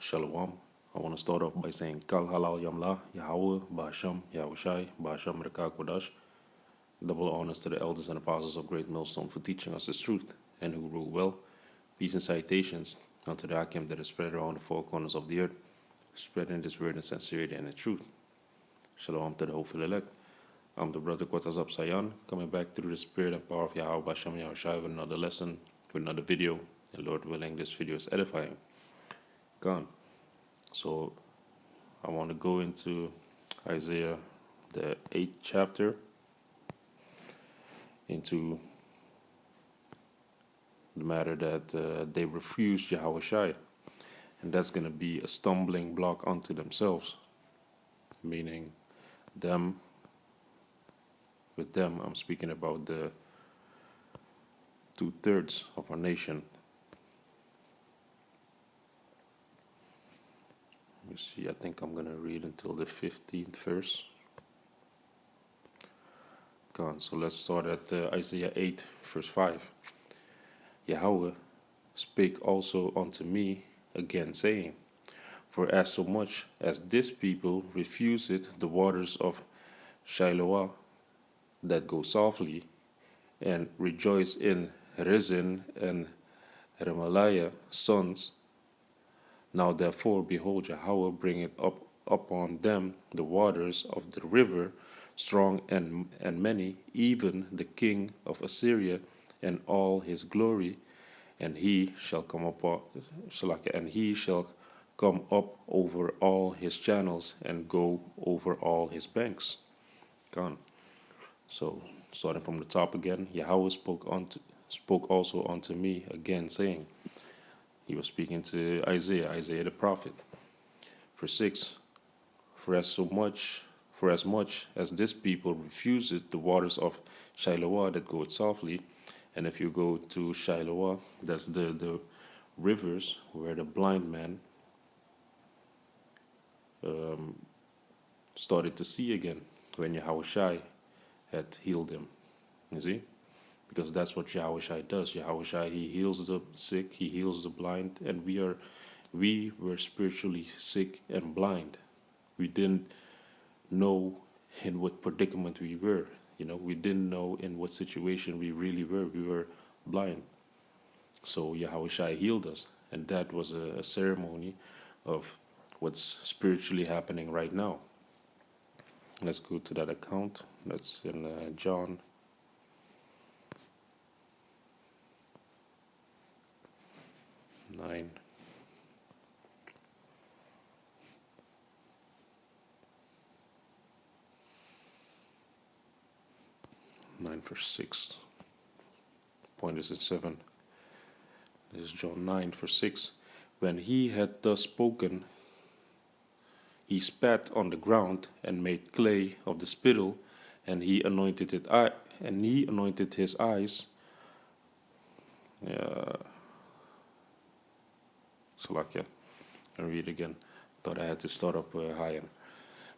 Shalom. I want to start off by saying Kal Halal Yamla, Yahweh, Basham, Yahushai, Basham Rekah Kodash. Double honors to the elders and apostles of Great Millstone for teaching us this truth and who rule well. Peace and citations unto the Hakim that is spread around the four corners of the earth, spreading this word in sincerity and in truth. Shalom to the hopeful elect. I'm the brother Quatazab Sayan, coming back through the spirit and power of Yahweh Basham Yahushai with another lesson, with another video, and Lord willing, this video is edifying. Gone. So I want to go into Isaiah, the 8th chapter, into the matter that they refused Yahweh, and that's going to be a stumbling block unto themselves, meaning them. With them, I'm speaking about the 2/3 of our nation. Let me see, I think I'm going to read until the 15th verse. Gone. So let's start at Isaiah 8, verse 5. Yahweh spake also unto me again, saying, For as so much as this people refuseth the waters of Shiloah that go softly, and rejoice in Rezin and Remaliah sons, now therefore, behold, Yahweh bringeth up upon them the waters of the river, strong and many, even the king of Assyria and all his glory, and he shall come up over all his channels and go over all his banks. Gone. So starting from the top again, Yahweh spoke also unto me again, saying, he was speaking to Isaiah the prophet. Verse 6, For as much as this people refused the waters of Shiloah that goeth softly, and if you go to Shiloah, that's the rivers where the blind man started to see again when Yahushai had healed him. You see? Because that's what Yahushai does. Yahushai, he heals the sick, he heals the blind, and we were spiritually sick and blind. We didn't know in what predicament we were. We didn't know in what situation we really were. We were blind. So Yahushai healed us, and that was a ceremony of what's spiritually happening right now. Let's go to that account. That's in John 9. Verse 6. Point is in 7. This is John 9, verse 6. When he had thus spoken, he spat on the ground and made clay of the spittle, and he anointed his eyes. Salakia. I'll read again. Thought I had to start up higher.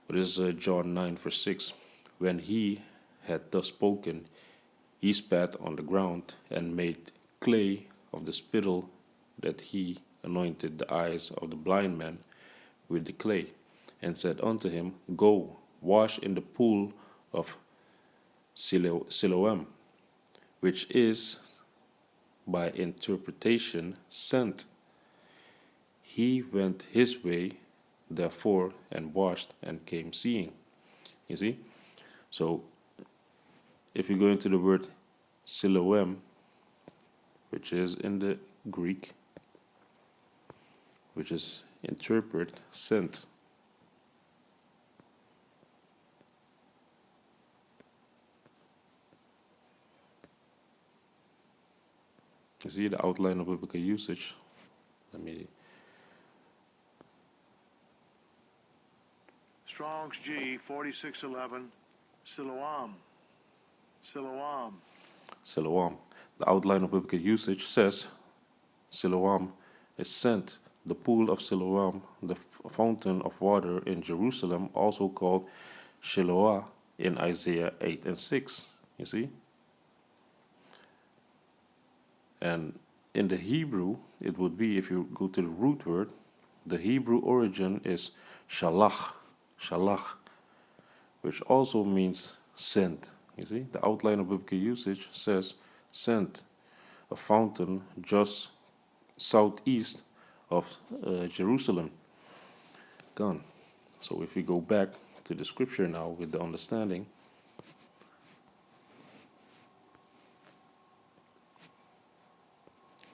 But this is John 9, verse 6. When he had thus spoken, he spat on the ground and made clay of the spittle, that he anointed the eyes of the blind man with the clay, and said unto him, Go, wash in the pool of Siloam, which is by interpretation sent. He went his way, therefore, and washed and came seeing. You see? So, if you go into the word Siloam, which is in the Greek, which is interpret, sent. You see the outline of biblical usage. Let me. Strong's G 4611, Siloam. The outline of biblical usage says Siloam is sent. The pool of Siloam, the fountain of water in Jerusalem, also called Shiloah in Isaiah 8 and 6. You see? And in the Hebrew, it would be, if you go to the root word, The Hebrew origin is shalach, shalach, which also means sent. You see, the outline of biblical usage says sent, a fountain just southeast of Jerusalem. Gone. So if we go back to the scripture now with the understanding,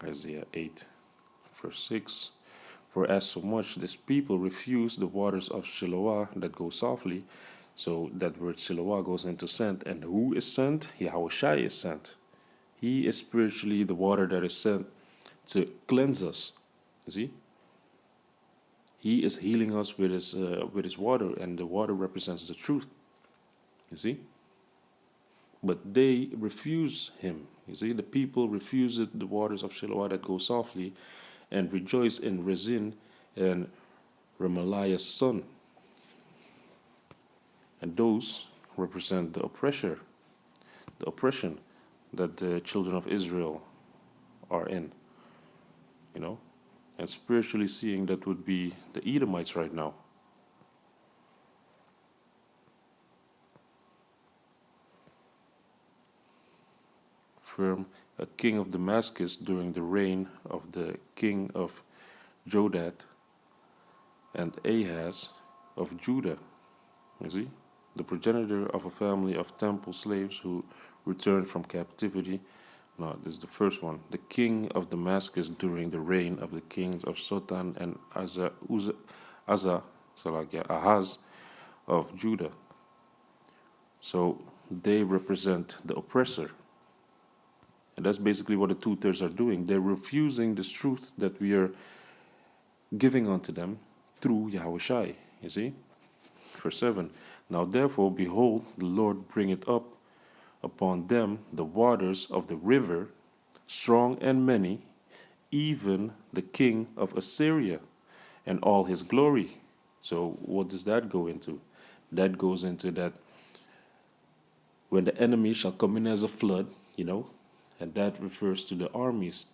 Isaiah 8, verse 6. For as so much this people refuse the waters of Shiloah that go softly, so that word Shiloah goes into sent. And who is sent? Yahushua is sent. He is spiritually the water that is sent to cleanse us. You see? He is healing us with his water, and the water represents the truth. You see? But they refuse him. You see, the people refuse the waters of Shiloah that go softly, and rejoice in Rezin and Remaliah's son. And those represent the oppression that the children of Israel are in. You know? And spiritually seeing, that would be the Edomites right now. From a king of Damascus during the reign of the king of Jodad and Ahaz of Judah. You see? The progenitor of a family of temple slaves who returned from captivity. No, this is the first one. The king of Damascus during the reign of the kings of Sotan and Ahaz of Judah. So they represent the oppressor. And that's basically what the two-thirds are doing. They're refusing this truth that we are giving unto them through Yahushai. You see? Verse 7. Now therefore, behold, the Lord bringeth up upon them the waters of the river, strong and many, even the king of Assyria, and all his glory. So what does that go into? That goes into that when the enemy shall come in as a flood, you know, and that refers to the armies.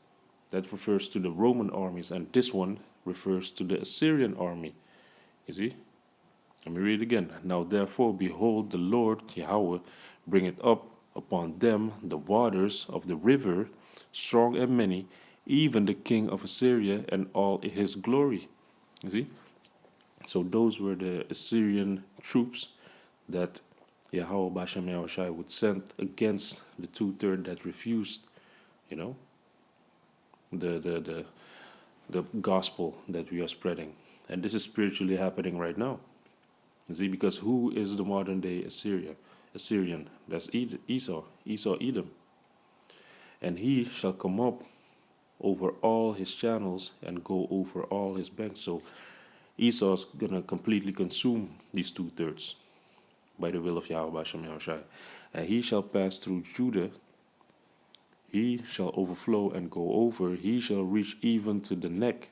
That refers to the Roman armies, and this one refers to the Assyrian army. You see? Let me read it again. Now therefore, behold, the Lord Yahweh bringeth up upon them the waters of the river, strong and many, even the king of Assyria and all his glory. You see? So those were the Assyrian troops that Yahweh Bashem Yahushai would send against the two-thirds that refused, you know, the gospel that we are spreading. And this is spiritually happening right now. You see, because who is the modern day Assyrian? That's Esau, Edom. And he shall come up over all his channels and go over all his banks. So Esau's going to completely consume these two-thirds by the will of Yahweh Bashem Yahushai. And he shall pass through Judah. He shall overflow and go over. He shall reach even to the neck.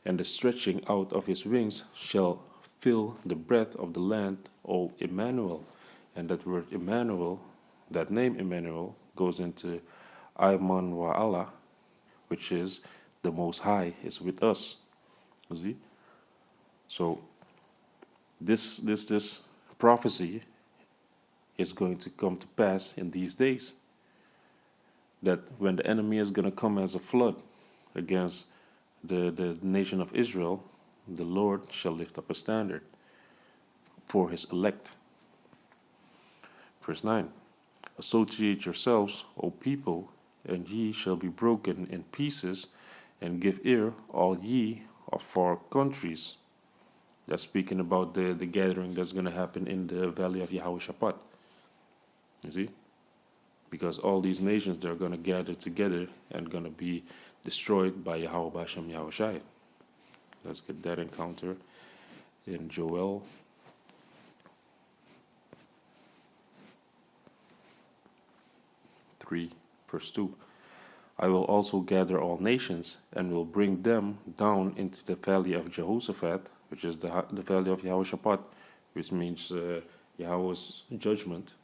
And the stretching out of his wings shall fill the breadth of the land, O Emmanuel. And that word Emmanuel, that name Emmanuel, goes into Ayman wa Allah, which is the Most High is with us. You see? So this prophecy is going to come to pass in these days. That when the enemy is going to come as a flood against the nation of Israel, the Lord shall lift up a standard for his elect. Verse 9. Associate yourselves, O people, and ye shall be broken in pieces, and give ear, all ye of far countries. That's speaking about the gathering that's going to happen in the valley of Yehoshaphat. You see? Because all these nations, they're going to gather together and going to be destroyed by Yahweh Bashem Yahushai. Let's get that encounter in Joel 3, verse 2. I will also gather all nations and will bring them down into the valley of Jehoshaphat, which is the valley of Yehoshaphat, which means Yahweh's judgment,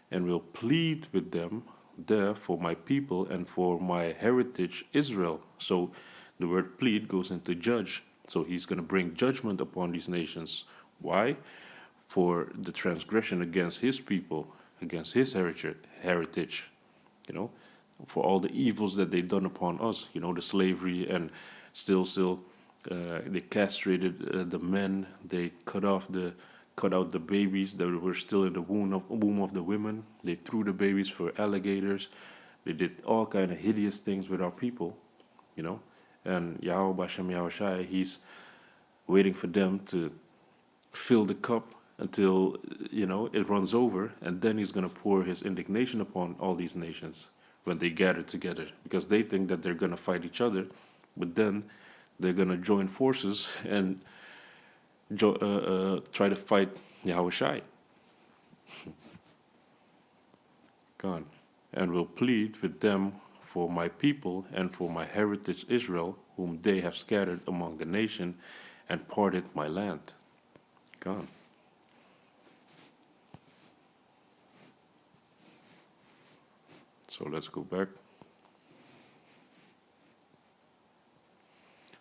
and will plead with them there for my people and for my heritage Israel. So the word plead goes into judge. So he's going to bring judgment upon these nations. Why? For the transgression against his people, against his heritage, you know, for all the evils that they done upon us, you know, the slavery, and still, they castrated the men, they cut out the babies that were still in the womb of the women. They threw the babies for alligators. They did all kind of hideous things with our people, you know. And Yahweh Bashem Yahushai, he's waiting for them to fill the cup until, you know, it runs over, and then he's going to pour his indignation upon all these nations when they gather together, because they think that they're going to fight each other, but then they're going to join forces and try to fight Yahushai. God, and will plead with them for my people and for my heritage Israel, whom they have scattered among the nation and parted my land. God. So let's go back.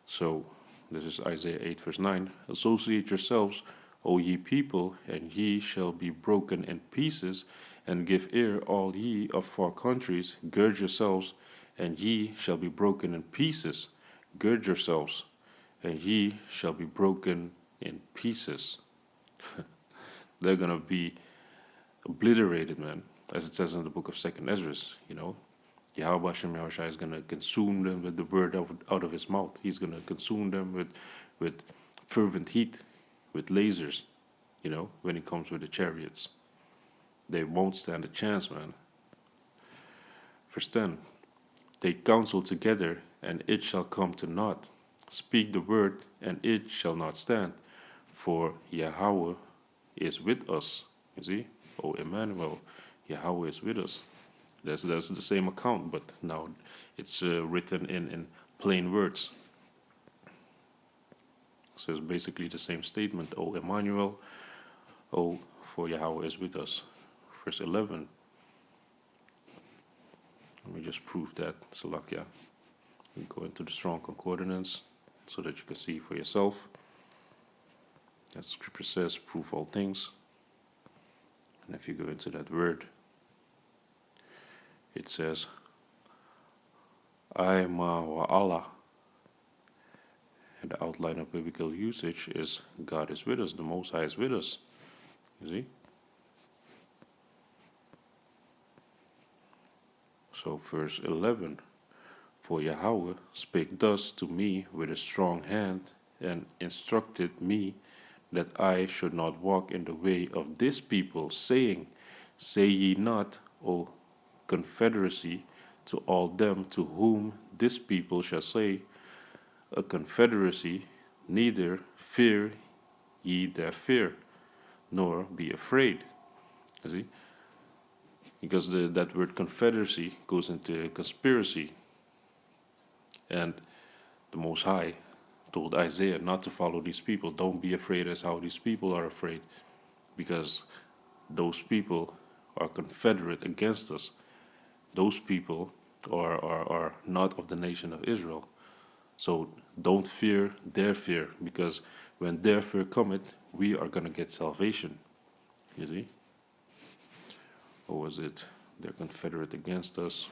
So this is Isaiah 8 verse 9. Associate yourselves, O ye people, and ye shall be broken in pieces, and give ear, all ye of far countries. Gird yourselves, and ye shall be broken in pieces. Gird yourselves, and ye shall be broken in pieces. They're going to be obliterated, man, as it says in the book of 2nd Ezra, you know. Yahweh Hashem Yahushua is going to consume them with the word out of his mouth. He's going to consume them with fervent heat, with lasers, you know, when he comes with the chariots. They won't stand a chance, man. Verse 10, take counsel together, and it shall come to naught. Speak the word, and it shall not stand. For Yahweh is with us. You see? Oh, Emmanuel, Yahweh is with us. That's the same account, but now it's written in plain words. So it's basically the same statement. Oh, Emmanuel, oh, for Yahweh is with us. Verse 11. Let me just prove that, Salakia. We go into the Strong Concordance so that you can see for yourself. As the scripture says, prove all things. And if you go into that word, it says, I ma wa Allah. And the outline of biblical usage is God is with us, the Most High is with us. You see? So verse 11, for Yahweh spake thus to me with a strong hand, and instructed me that I should not walk in the way of this people, saying, say ye not, O confederacy, to all them to whom this people shall say, a confederacy, neither fear ye their fear, nor be afraid. You see? Because that word confederacy goes into conspiracy. And the Most High told Isaiah not to follow these people. Don't be afraid as how these people are afraid. Because those people are confederate against us. Those people are not of the nation of Israel. So don't fear their fear. Because when their fear cometh, we are going to get salvation. You see? Or was it they're confederate against us?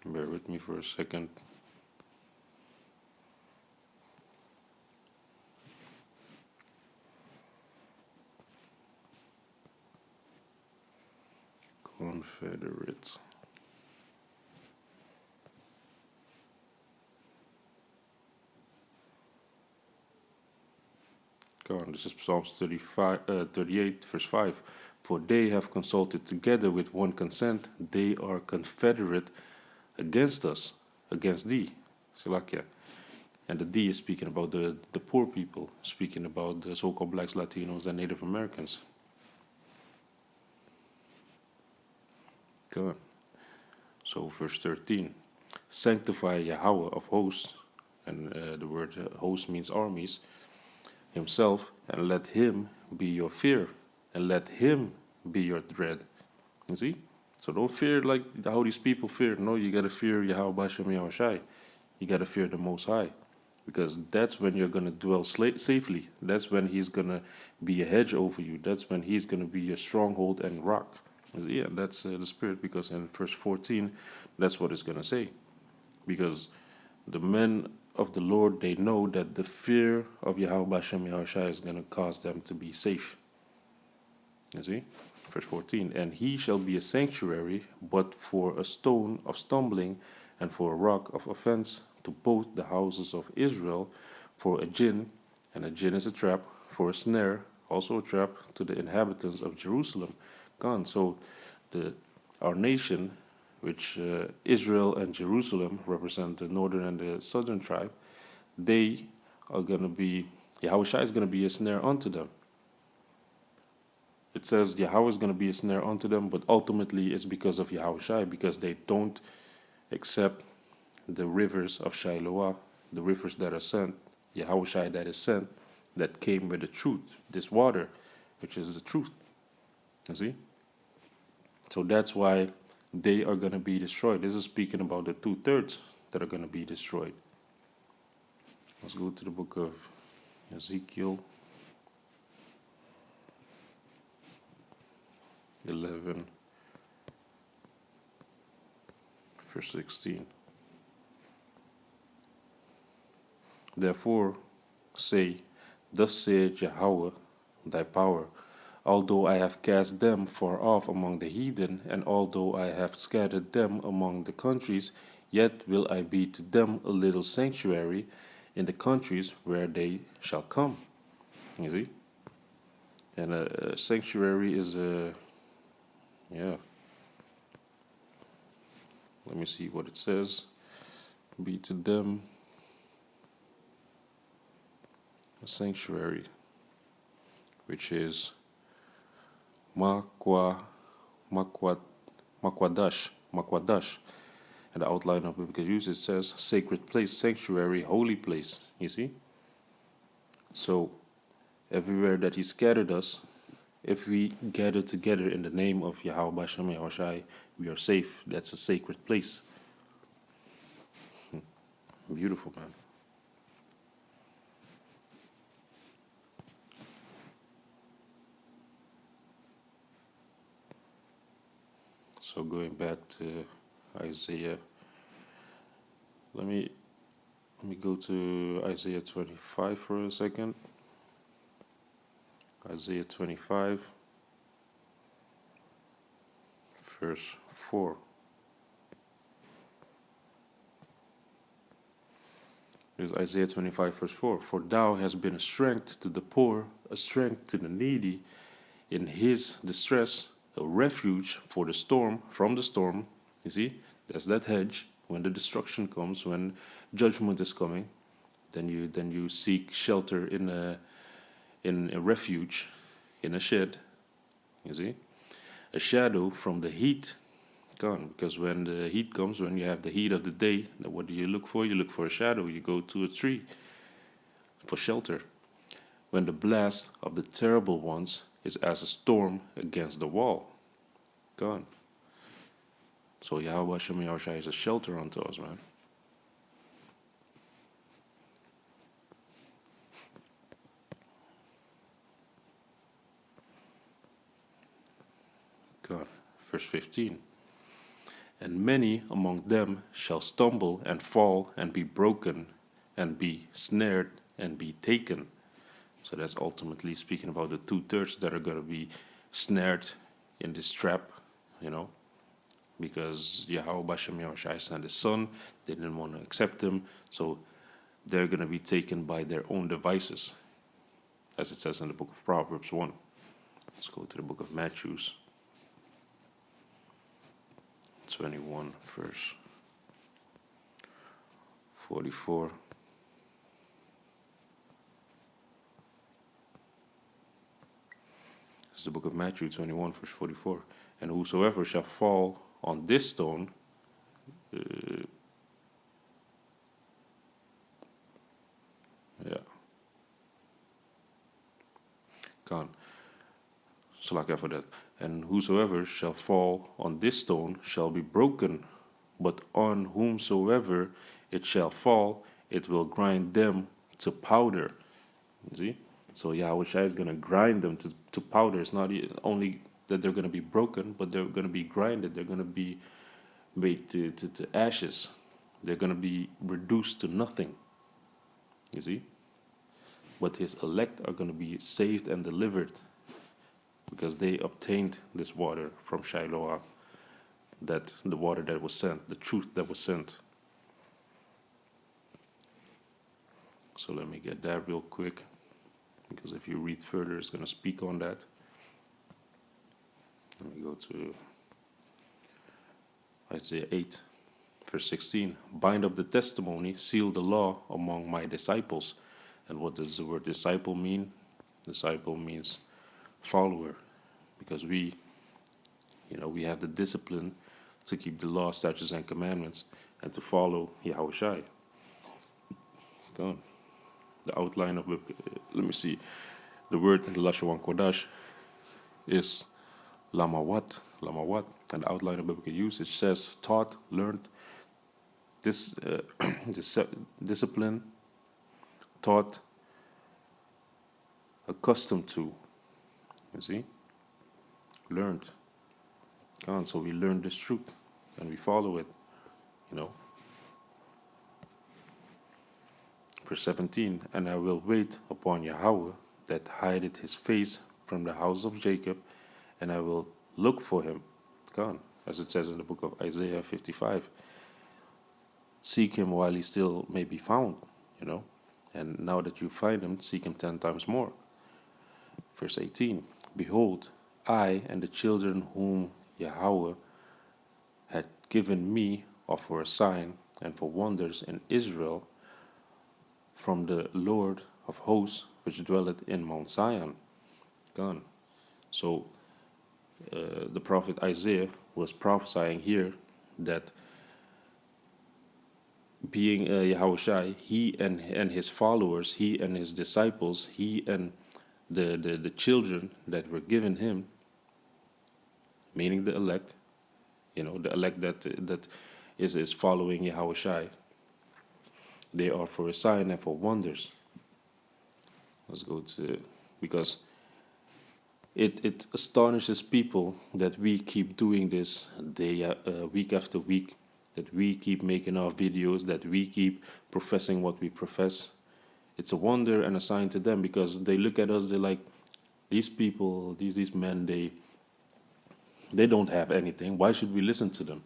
Bear with me for a second. Confederate. Go on, this is Psalms 38, verse 5. For they have consulted together with one consent, they are confederate against us, against thee, Salakia. And the thee is speaking about the poor people, speaking about the so-called blacks, Latinos, and Native Americans. Go on. So verse 13. Sanctify Yahweh of hosts, and the word host means armies, himself, and let him be your fear, and let him be your dread. You see? So don't fear like how these people fear. No, you gotta fear Yahweh Bashem Yahushai. You gotta fear the Most High. Because that's when you're gonna dwell safely. That's when He's gonna be a hedge over you. That's when He's gonna be your stronghold and rock. Yeah, that's the spirit. Because in verse 14, that's what it's gonna say. Because the men of the Lord, they know that the fear of Yahweh Bashem Yahushai is gonna cause them to be safe. You see? Verse 14, and he shall be a sanctuary, but for a stone of stumbling and for a rock of offense to both the houses of Israel, for a gin, and a gin is a trap, for a snare, also a trap to the inhabitants of Jerusalem. Gone. So our nation, which Israel and Jerusalem represent the northern and the southern tribe, they are going to be, Yahweh Shai is going to be a snare unto them. It says Yahweh is going to be a snare unto them, but ultimately it's because of Yahweh Shai, because they don't accept the rivers of Shiloah, the rivers that are sent, Yahweh Shai that is sent, that came with the truth, this water, which is the truth. You see? So that's why they are going to be destroyed. This is speaking about the 2/3 that are going to be destroyed. Let's go to the book of Ezekiel 11, verse 16. Therefore say, thus saith Yahweh, thy power, although I have cast them far off among the heathen, and although I have scattered them among the countries, yet will I be to them a little sanctuary in the countries where they shall come. You see? And a sanctuary is a, yeah. Let me see what it says. Be to them a sanctuary, which is Makwadash. And the outline of biblical use, it says sacred place, sanctuary, holy place. You see? So everywhere that He scattered us, if we gather together in the name of Yahweh Bashem Yahushai, we are safe. That's a sacred place. Beautiful, man. So going back to Isaiah, let me go to Isaiah 25 for a second. Isaiah 25, verse 4. There's Isaiah 25, verse 4. For thou hast been a strength to the poor, a strength to the needy in his distress, a refuge for the storm, from the storm. You see, that's that hedge. When the destruction comes, when judgment is coming, then you seek shelter in a refuge, in a shed. You see, a shadow from the heat. Gone, because when the heat comes, when you have the heat of the day, then what do you look for? You look for a shadow. You go to a tree for shelter. When the blast of the terrible ones is as a storm against the wall. Gone. So Yahweh Shem Yahushai is a shelter unto us, man. God. Verse 15. And many among them shall stumble and fall and be broken and be snared and be taken. So that's ultimately speaking about the 2/3 that are going to be snared in this trap, you know, because Yahweh Bashem Yahushai sent His Son. They didn't want to accept Him, so they're going to be taken by their own devices, as it says in the book of Proverbs 1. Let's go to the book of Matthew 21, verse 44. This is the book of Matthew 21, verse 44. And whosoever shall fall on this stone, gone. Salaka for that. And whosoever shall fall on this stone shall be broken, but on whomsoever it shall fall, it will grind them to powder. You see? So Yahweh Shai is going to grind them to powder. It's not only that they're going to be broken, but they're going to be grinded. They're going to be made to ashes. They're going to be reduced to nothing. You see? But his elect are going to be saved and delivered because they obtained this water from Shiloah, that the water that was sent, the truth that was sent. So let me get that real quick, because if you read further, it's going to speak on that. Let me go to Isaiah 8, verse 16. Bind up the testimony, seal the law among my disciples. And what does the word disciple mean? Disciple means follower, because we have the discipline to keep the law, statutes, and commandments, and to follow Yahweh Shai. Go on. The outline of, let me see, the word in the Lashawan Kodash is lamawat, and the outline of biblical usage says taught, learned, discipline, taught, accustomed to. You see? Learned. God, so we learn this truth and we follow it. Verse 17, and I will wait upon Yahweh that hideth his face from the house of Jacob, and I will look for him. God, as it says in the book of Isaiah 55. Seek him while he still may be found, And now that you find him, seek him 10 times more. Verse 18, behold, I and the children whom Yahweh had given me are for a sign and for wonders in Israel from the Lord of hosts, which dwelleth in Mount Zion. Gone. So the prophet Isaiah was prophesying here that being Yahweh Shai, he and his followers, he and his disciples, he and the children that were given him, meaning the elect, the elect that is following Yahweh Shai, they are for a sign and for wonders. Let's go to, because it astonishes people that we keep doing this week after week, that we keep making our videos, that we keep professing what we profess. It's a wonder and a sign to them, because they look at us, they're like, these people, these men, they don't have anything. Why should we listen to them?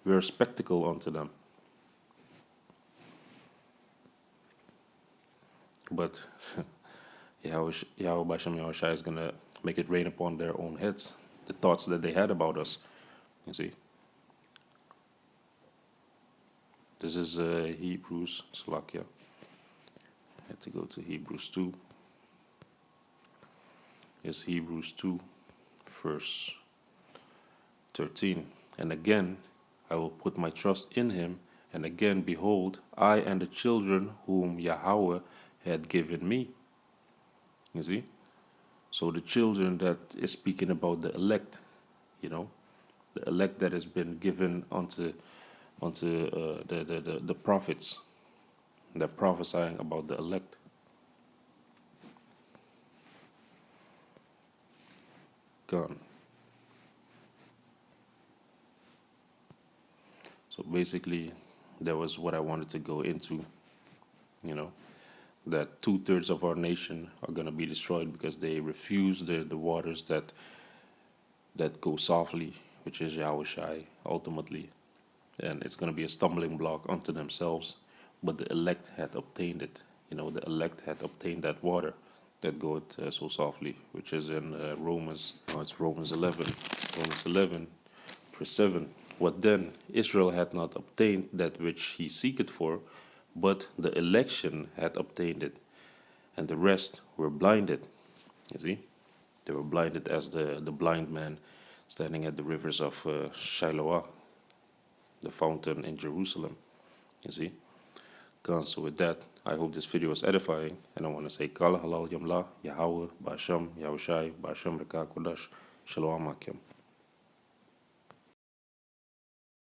We're a spectacle unto them. But Yahweh Bashem Yahweh Shai is going to make it rain upon their own heads, the thoughts that they had about us. You see? This is Hebrews, Salakia. I had to go to Hebrews 2. It's Hebrews 2, verse 13. And again, I will put my trust in him. And again, behold, I and the children whom Yahweh had given me. You see? So the children that is speaking about the elect, the elect that has been given unto the prophets that prophesying about the elect. Gone. So basically, that was what I wanted to go into, that 2/3 of our nation are going to be destroyed because they refuse the waters that go softly, which is Yahweh Shai, ultimately. And it's going to be a stumbling block unto themselves. But the elect had obtained it. The elect had obtained that water that goeth so softly, which is in Romans. It's Romans 11. Romans 11, verse 7. What then? Israel had not obtained that which he seeketh for, but the election had obtained it, and the rest were blinded. You see? They were blinded as the blind man standing at the rivers of Shiloah, the fountain in Jerusalem. You see? So with that, I hope this video was edifying, and I want to say Kala Halal Yamla, Yahweh, Basham, Yahushai, Basham Reka Kodash, Shalom Akim.